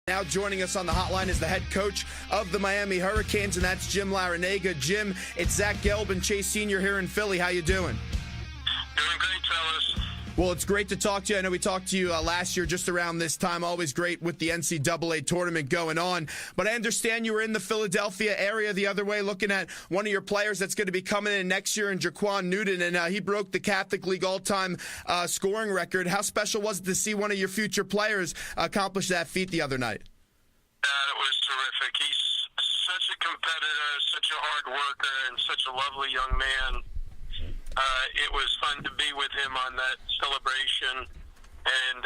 Now joining us on the hotline is the head coach of the Miami Hurricanes, and that's Jim Larranaga. Jim, it's Zach Gelb and Chase Sr. here in Philly. How you doing? Doing great, fellas. Well, it's great to talk to you. I know we talked to you last year just around this time. Always great with the NCAA tournament going on. But I understand you were in the Philadelphia area the other way looking at one of your players that's going to be coming in next year in Jaquan Newton, and he broke the Catholic League all-time scoring record. How special was it to see one of your future players accomplish that feat the other night? It was terrific. He's such a competitor, such a hard worker, and such a lovely young man. It was fun to be with him on that celebration, and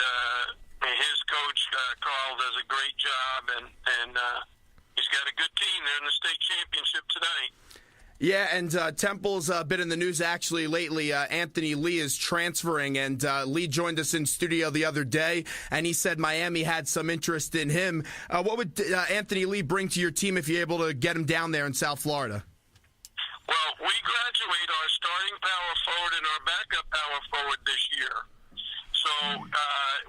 his coach, Carl, does a great job, and he's got a good team. They're in the state championship tonight. Yeah, and Temple's been in the news actually lately. Anthony Lee is transferring, and Lee joined us in studio the other day, and he said Miami had some interest in him. What would Anthony Lee bring to your team if you're able to get him down there in South Florida? Well, we graduate our starting power forward and our backup power forward this year. So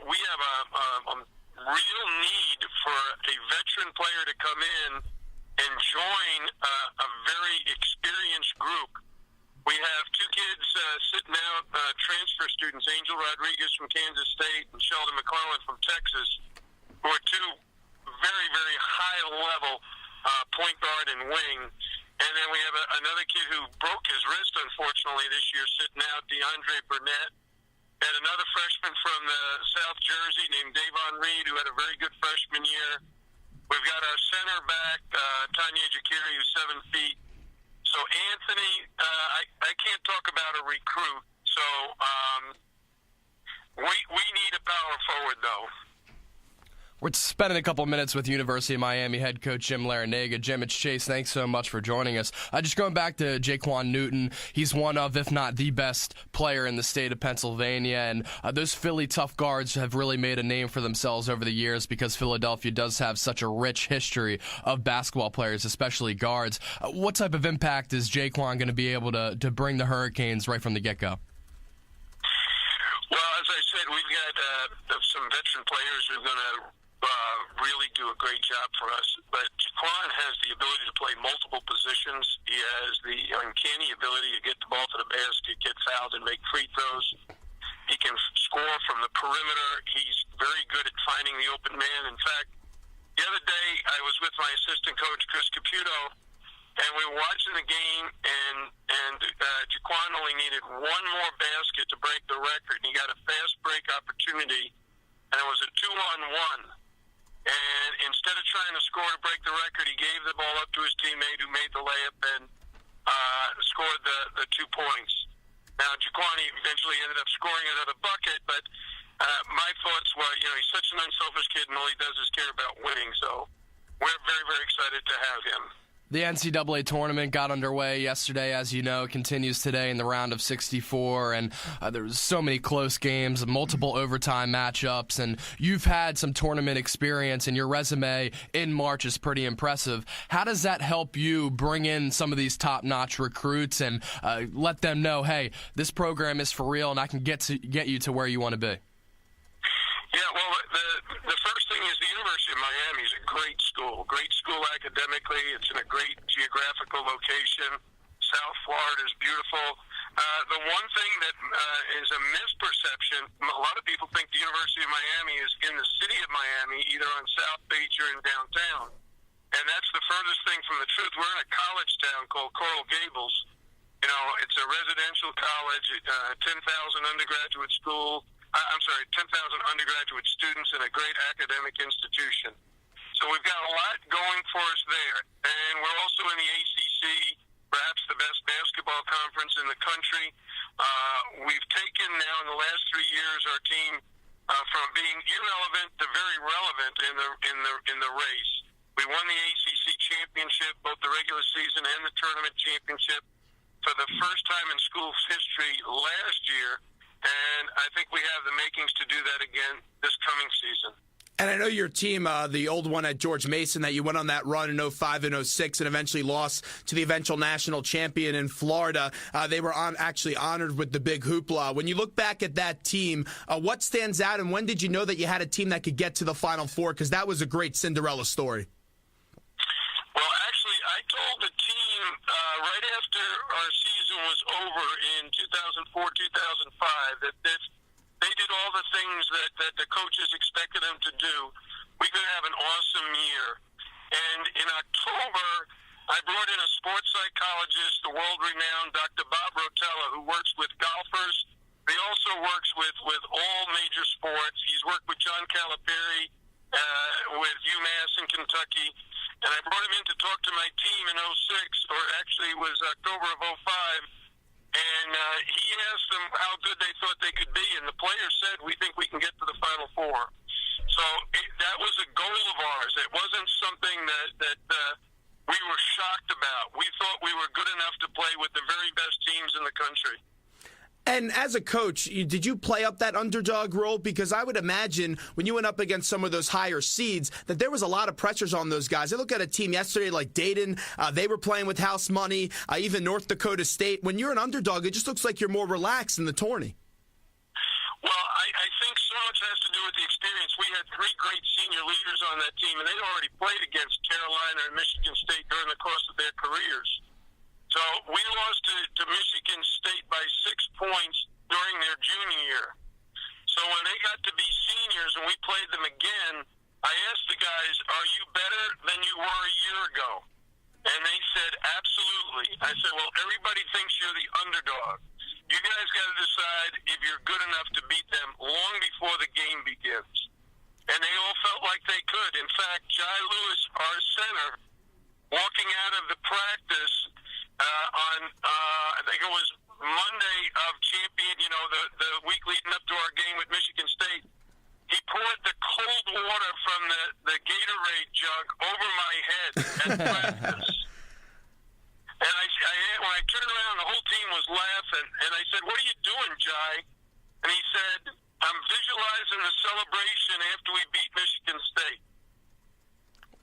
we have a real need for a veteran player to come in and join a very experienced group. We have two kids sitting out, transfer students, Angel Rodriguez from Kansas State and Sheldon McClellan from Texas, who are two very, very high-level point guard and wing. And then we have another kid who broke his wrist, unfortunately, this year, sitting out, DeAndre Burnett. And another freshman from South Jersey named Davon Reed, who had a very good freshman year. We've got our center back, Tanya Jakiri, who's 7 feet. So Anthony, I can't talk about a recruit. So we need a power forward, though. We're spending a couple minutes with University of Miami head coach Jim Larranaga. Jim, it's Chase. Thanks so much for joining us. Just going back to Jaquan Newton, he's one of, if not the best player in the state of Pennsylvania, and those Philly tough guards have really made a name for themselves over the years because Philadelphia does have such a rich history of basketball players, especially guards. What type of impact is Jaquan going to be able to bring the Hurricanes right from the get-go? Well, as I said, we've got some veteran players who are going to really do a great job for us. But Jaquan has the ability to play multiple positions. He has the uncanny ability to get the ball to the basket, get fouled, and make free throws. He can score from the perimeter. He's very good at finding the open man. In fact, the other day I was with my assistant coach, Chris Caputo, and we were watching the game, and Jaquan only needed one more basket to break the record. And he got a fast break opportunity, and it was a 2-on-1. And instead of trying to score to break the record, he gave the ball up to his teammate who made the layup and scored the 2 points. Now, Jaquan eventually ended up scoring another bucket, but my thoughts were, he's such an unselfish kid, and all he does is care about winning. So we're very, very excited to have him. The NCAA tournament got underway yesterday, as you know, continues today in the round of 64, and there was so many close games, multiple overtime matchups, and you've had some tournament experience, and your resume in March is pretty impressive. How does that help you bring in some of these top-notch recruits and let them know, hey, this program is for real, and I can get you to where you want to be? Yeah, well, the first thing is the University of Miami is a great school academically. It's in a great geographical location. South Florida is beautiful. The one thing that is a misperception, a lot of people think the University of Miami is in the city of Miami, either on South Beach or in downtown. And that's the furthest thing from the truth. We're in a college town called Coral Gables. It's a residential college, 10,000 undergraduate school. 10,000 undergraduate students in a great academic institution. So we've got a lot going for us there. And we're also in the ACC, perhaps the best basketball conference in the country. We've taken now in the last 3 years our team from being irrelevant to very relevant in the race. We won the ACC championship, both the regular season and the tournament championship, for the first time in school's history last year. And I think we have the makings to do that again this coming season. And I know your team, the old one at George Mason, that you went on that run in 05 and 06 and eventually lost to the eventual national champion in Florida. They were actually honored with the big hoopla. When you look back at that team, what stands out, and when did you know that you had a team that could get to the Final Four? Because that was a great Cinderella story. Well, actually, I told the team right after our season was over in 2004-2005 that if they did all the things that the coaches expected them to do, we could have an awesome year. And in October, I brought in a sports psychologist, the world-renowned Dr. Bob Rotella, who works with golfers. He also works with all major sports. He's worked with John Calipari with UMass in Kentucky. And I brought him in to talk to my team in 06, or actually it was October of 05. And he asked them how good they thought they could be, and the players said, we think we can get to the Final Four. So that was a goal of ours. It wasn't something that we were shocked about. We thought we were good enough to play with the very best teams in the country. And as a coach, did you play up that underdog role? Because I would imagine when you went up against some of those higher seeds that there was a lot of pressures on those guys. I look at a team yesterday like Dayton. They were playing with house money, even North Dakota State. When you're an underdog, it just looks like you're more relaxed in the tourney. Well, I think so much has to do with the experience. We had three great senior leaders on that team, and they'd already played against Carolina and Michigan State during the course of their careers. So we lost to Michigan State by 6 points during their junior year. So when they got to be seniors and we played them again, I asked the guys, are you better than you were a year ago? And they said, absolutely. I said, well, everybody thinks you're the underdog. You guys got to decide if you're good enough to beat them long before the game begins. And they all felt like they could. In fact, Jai Lewis, our center, walking out of the practice on, I think it was Monday of champion, the week leading up to our game with Michigan State, he poured the cold water from the Gatorade jug over my head at practice. And when I turned around, the whole team was laughing. And I said, what are you doing, Jai? And he said, I'm visualizing the celebration after we beat Michigan State.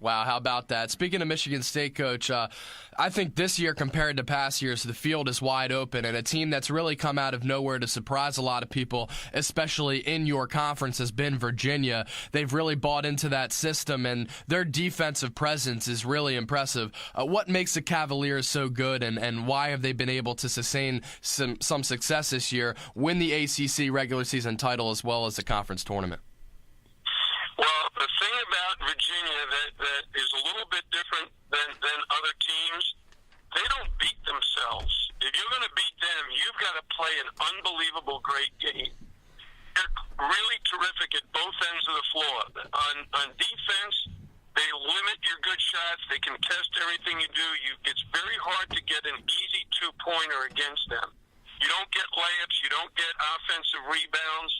Wow, how about that? Speaking of Michigan State, Coach, I think this year compared to past years, the field is wide open, and a team that's really come out of nowhere to surprise a lot of people, especially in your conference, has been Virginia. They've really bought into that system, and their defensive presence is really impressive. What makes the Cavaliers so good, and why have they been able to sustain some success this year, win the ACC regular season title as well as the conference tournament? Well, the thing about Virginia that is a little bit different than other teams, they don't beat themselves. If you're going to beat them, you've got to play an unbelievable great game. They're really terrific at both ends of the floor. On defense, they limit your good shots. They contest everything you do. It's very hard to get an easy two-pointer against them. You don't get layups. You don't get offensive rebounds.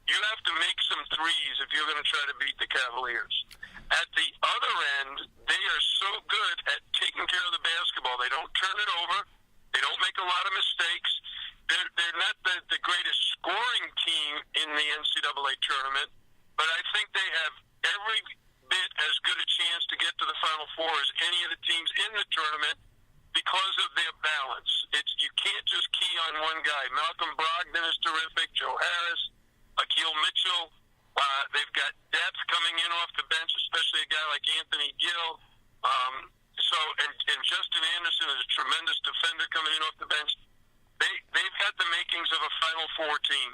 You have to make some threes if you're going to try to beat the Cavaliers. At the other end, they are so good at taking care of the basketball. They don't turn it over. They don't make a lot of mistakes. They're not the greatest scoring team in the NCAA tournament, but I think they have every bit as good a chance to get to the Final Four as any of the teams in the tournament because of their balance. You can't just key on one guy. Malcolm Brogdon is terrific. Joe Harris, Akil Mitchell, they've got depth coming in off the bench, especially a guy like Anthony Gill. And Justin Anderson is a tremendous defender coming in off the bench. They've got the makings of a Final Four team.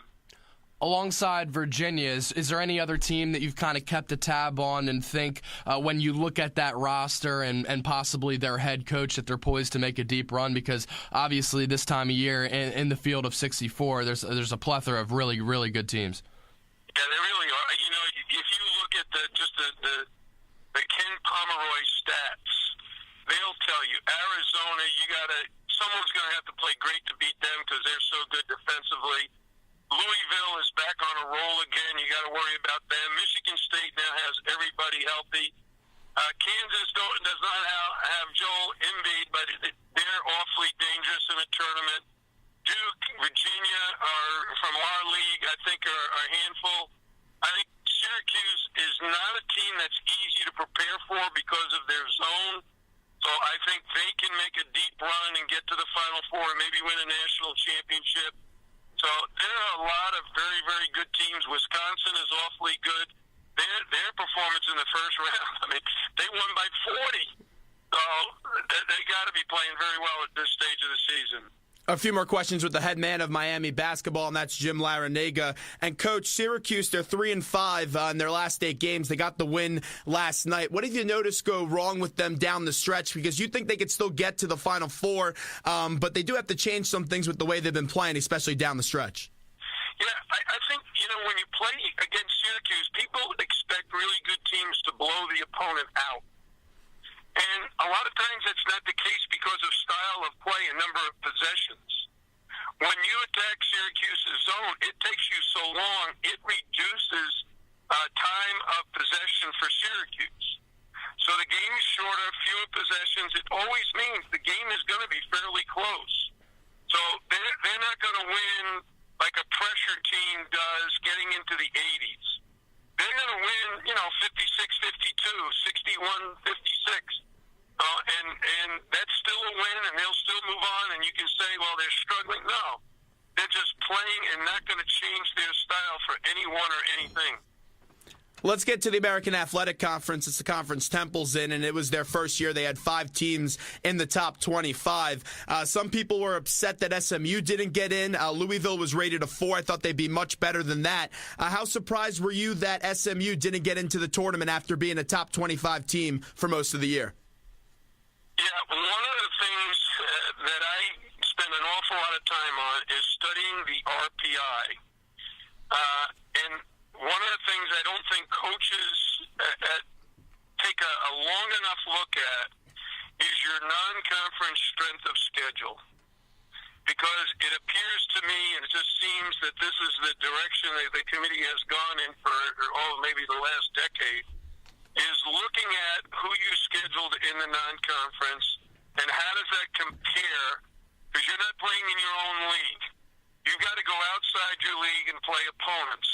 Alongside Virginia, is there any other team that you've kind of kept a tab on and think when you look at that roster and possibly their head coach that they're poised to make a deep run? Because obviously this time of year in the field of 64, there's a plethora of really, really good teams. Yeah, they really are. If you look at the Ken Pomeroy stats, they'll tell you Arizona, someone's going to have to play great to beat them because they're so good defensively. Louisville is back on a roll again. You got to worry about them. Michigan State now has everybody healthy. Kansas does not have Joel Embiid, but they're awfully dangerous in a tournament. Duke, Virginia are from our league, I think, are a handful. I think Syracuse is not a team that's easy to prepare for because of their zone. So I think they can make a deep run and get to the Final Four and maybe win a national championship. So there are a lot of very, very good teams. Wisconsin is awfully good. Their performance in the first round, I mean, they won by 40. So they got to be playing very well at this stage of the season. A few more questions with the head man of Miami basketball, and that's Jim Larranaga. And Coach, Syracuse, they're 3-5 in their last 8 games. They got the win last night. What have you noticed go wrong with them down the stretch? Because you think they could still get to the Final Four, but they do have to change some things with the way they've been playing, especially down the stretch. Yeah, I think, when you play against Syracuse, people expect really good teams to blow the opponent out. And a lot of times that's not the case because of style of play and number of possessions. When you attack Syracuse's zone, it takes you so long, it reduces time of possession for Syracuse. So the game is shorter, fewer possessions. It always means the game is going to be fairly close. So they're not going to win like a pressure team does getting into the 80s. They're going to win, 56-52, 61-56. And that's still a win, and they'll still move on, and you can say, well, they're struggling. No. They're just playing and not going to change their style for anyone or anything. Let's get to the American Athletic Conference. It's the conference Temple's in, and it was their first year. They had 5 teams in the top 25. Some people were upset that SMU didn't get in. Louisville was rated a 4. I thought they'd be much better than that. How surprised were you that SMU didn't get into the tournament after being a top 25 team for most of the year? Yeah, one of the things that I spend an awful lot of time on is studying the RPI. And one of the things I don't think coaches take a long enough look at is your non-conference strength of schedule. Because it appears to me, and it just seems that this is the direction that the committee has gone in for maybe the last decade, is looking at who you scheduled in the non-conference and how does that compare, because you're not playing in your own league. You've got to go outside your league and play opponents.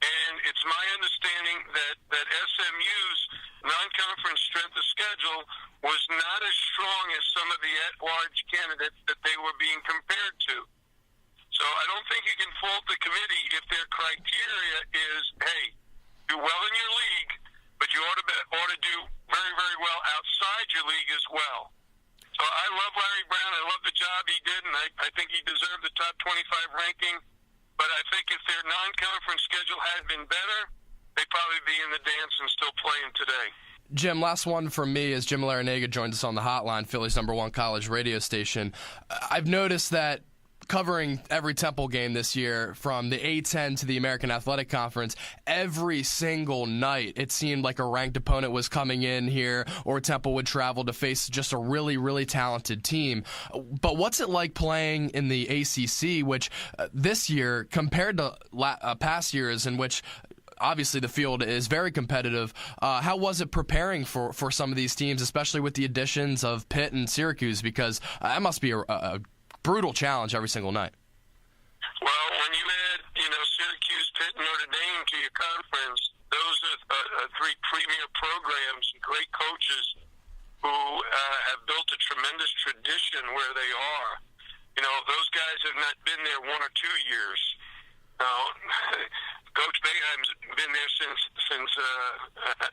And it's my understanding that SMU's non-conference strength of schedule was not as strong as some of the at-large candidates that they were being compared to. So I don't think you can fault the committee if their criteria is, hey, do well in your league, but you ought to do very, very well outside your league as well. So I love Larry Brown. I love the job he did, and I think he deserved the top 25 ranking. But I think if their non-conference schedule had been better, they'd probably be in the dance and still playing today. Jim, last one from me as Jim Larranaga joins us on the hotline, Philly's #1 college radio station. I've noticed that covering every Temple game this year, from the A-10 to the American Athletic Conference, every single night it seemed like a ranked opponent was coming in here, or Temple would travel to face just a really, really talented team. But what's it like playing in the ACC, which this year, compared to past years in which obviously the field is very competitive, how was it preparing for some of these teams, especially with the additions of Pitt and Syracuse? Because that must be a brutal challenge every single night. Well, when you add, Syracuse, Pitt, and Notre Dame to your conference, those are 3 premier programs, great coaches who have built a tremendous tradition where they are. Those guys have not been there 1 or 2 years. Now, Coach Boeheim's been there since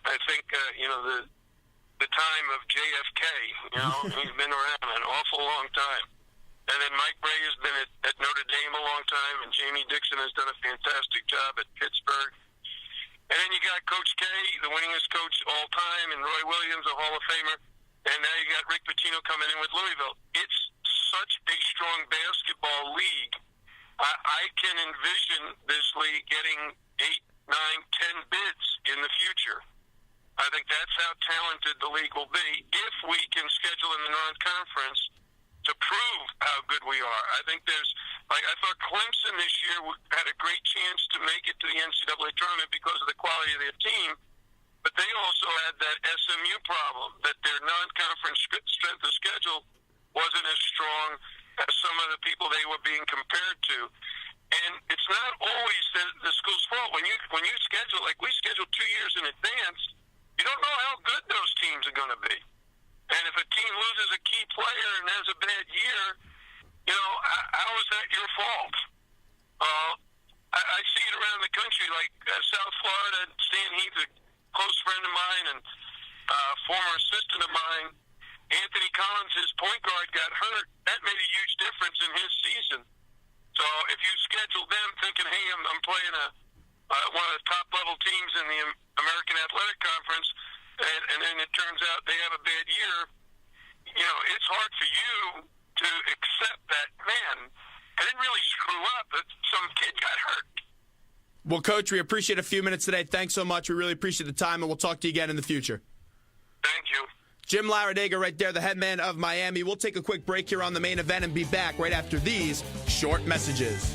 I think the time of JFK. He's been around an awful long time. And then Mike Bray has been at Notre Dame a long time, and Jamie Dixon has done a fantastic job at Pittsburgh. And then you got Coach K, the winningest coach all time, and Roy Williams, a Hall of Famer. And now you got Rick Pitino coming in with Louisville. It's such a strong basketball league. I can envision this league getting 8, 9, 10 bids in the future. I think that's how talented the league will be if we can schedule in the non-conference to prove how good we are. I think I thought Clemson this year had a great chance to make it to the NCAA tournament because of the quality of their team, but they also had that SMU problem, that their non-conference strength of schedule wasn't as strong as some of the people they were being compared to. And it's not always the school's fault. When you schedule, like we schedule 2 years in advance, you don't know how good those teams are going to be. And if a team loses a key player and has a bad year, how is that your fault? I see it around the country, like South Florida. Stan Heath, a close friend of mine and former assistant of mine, Anthony Collins, his point guard, got hurt. That made a huge difference in his season. So if you schedule them thinking, hey, I'm playing one of the top-level teams in the American Athletic Conference, and then it turns out they have a bad year, it's hard for you to accept that, man, I didn't really screw up, but some kid got hurt. Well, Coach, we appreciate a few minutes today. Thanks so much. We really appreciate the time, and we'll talk to you again in the future. Thank you. Jim Larranaga right there, the head man of Miami. We'll take a quick break here on the main event and be back right after these short messages.